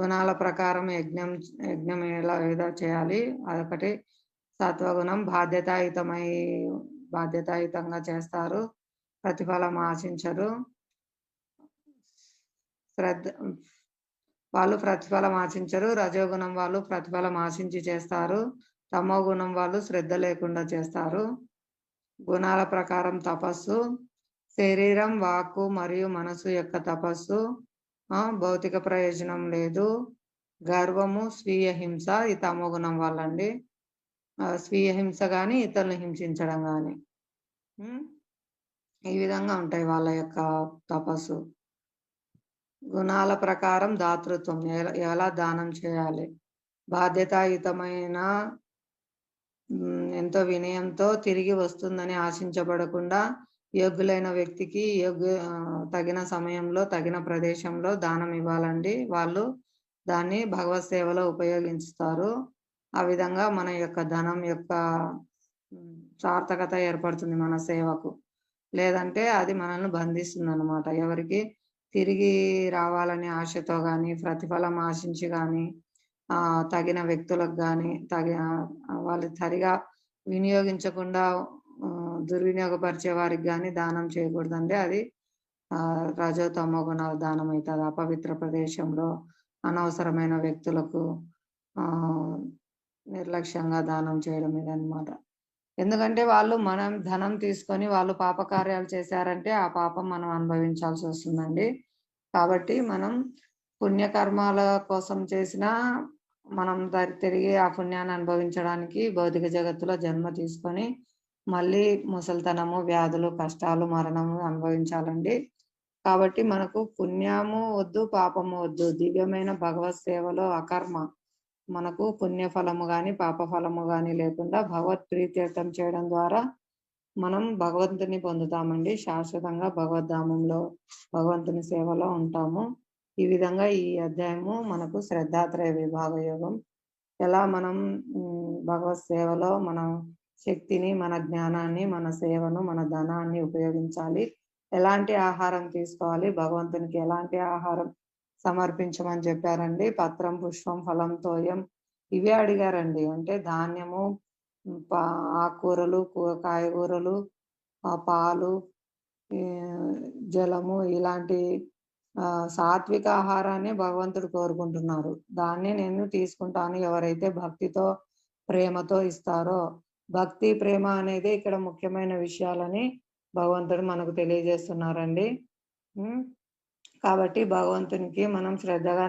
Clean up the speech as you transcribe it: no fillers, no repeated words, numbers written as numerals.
గుణాల ప్రకారం యజ్ఞం ఎలా చేయాలి? అదొకటి. సత్వగుణం బాధ్యతాయుతంగా చేస్తారు. ప్రతిఫలం ఆశించరు. వాళ్ళు ప్రతిఫలం ఆశించరు. రజోగుణం వాళ్ళు ప్రతిఫలం ఆశించి చేస్తారు. తమో గుణం వాళ్ళు శ్రద్ధ లేకుండా చేస్తారు. గుణాల ప్రకారం తపస్సు, శరీరం, వాక్కు మరియు మనసు యొక్క తపస్సు. భౌతిక ప్రయోజనం లేదు. గర్వము, స్వీయ హింస ఈ తమో గుణం వాళ్ళండి. స్వీయ హింస గాని, ఇతరులను హింసించడం గాని ఈ విధంగా ఉంటాయి వాళ్ళ యొక్క తపస్సు. గుణాల ప్రకారం దాతృత్వం, ఎలా దానం చేయాలి? బాధ్యతాయుతమైన, ఎంతో వినయంతో తిరిగి వస్తుందని ఆశించబడకుండా యోగ్యులైన వ్యక్తికి తగిన సమయంలో తగిన ప్రదేశంలో దానం ఇవ్వాలండి. వాళ్ళు దాన్ని భగవత్ సేవలో ఉపయోగిస్తారు. ఆ విధంగా మన యొక్క ధనం యొక్క సార్థకత ఏర్పడుతుంది మన సేవకు. లేదంటే అది మనల్ని బంధిస్తుంది అన్నమాట. ఎవరికి తిరిగి రావాలనే ఆశతో కానీ, ప్రతిఫలం ఆశించి కానీ, తగిన వ్యక్తులకు కానీ వాళ్ళు సరిగా వినియోగించకుండా దుర్వినియోగపరిచే వారికి కానీ దానం చేయకూడదండి. అది రజో తమో గుణాల దానం అవుతుంది. అపవిత్ర ప్రదేశంలో అనవసరమైన వ్యక్తులకు నిర్లక్ష్యంగా దానం చేయడం ఇదన్నమాట. ఎందుకంటే వాళ్ళు మనం ధనం తీసుకొని వాళ్ళు పాపకార్యాలు చేశారంటే ఆ పాపం మనం అనుభవించాల్సి వస్తుందండి. కాబట్టి మనం పుణ్యకర్మాల కోసం చేసిన మనం తిరిగి ఆ పుణ్యాన్ని అనుభవించడానికి భౌతిక జగత్తులో జన్మ తీసుకొని మళ్ళీ ముసలితనము, వ్యాధులు, కష్టాలు, మరణము అనుభవించాలండి. కాబట్టి మనకు పుణ్యము వద్దు, పాపము వద్దు. దివ్యమైన భగవత్ సేవలో అకర్మ మనకు పుణ్యఫలము గాని, పాప ఫలము గాని లేకుండా భగవత్ ప్రీత్యర్థం చేయడం ద్వారా మనం భగవంతుని పొందుతామండి. శాశ్వతంగా భగవద్ధామంలో భగవంతుని సేవలో ఉంటాము. ఈ విధంగా ఈ అధ్యాయము మనకు శ్రద్ధాత్రయ విభాగ యోగం, ఎలా మనం భగవత్ సేవలో మన శక్తిని, మన జ్ఞానాన్ని, మన సేవను, మన ధనాన్ని ఉపయోగించాలి. ఎలాంటి ఆహారం తీసుకోవాలి, భగవంతునికి ఎలాంటి ఆహారం సమర్పించమని చెప్పారండి. పత్రం, పుష్పం, ఫలం, తోయం ఇవే అడిగారండి. అంటే ధాన్యము, ఆకుకూరలు, కాయగూరలు, పాలు, జలము ఇలాంటి సాత్విక ఆహారాన్ని భగవంతుడు కోరుకుంటున్నారు. దాన్ని నేను తీసుకుంటాను ఎవరైతే భక్తితో, ప్రేమతో ఇస్తారో. భక్తి, ప్రేమ అనేది ఇక్కడ ముఖ్యమైన విషయాలని భగవంతుడు మనకు తెలియజేస్తున్నారండి. కాబట్టి భగవంతునికి మనం శ్రద్ధగా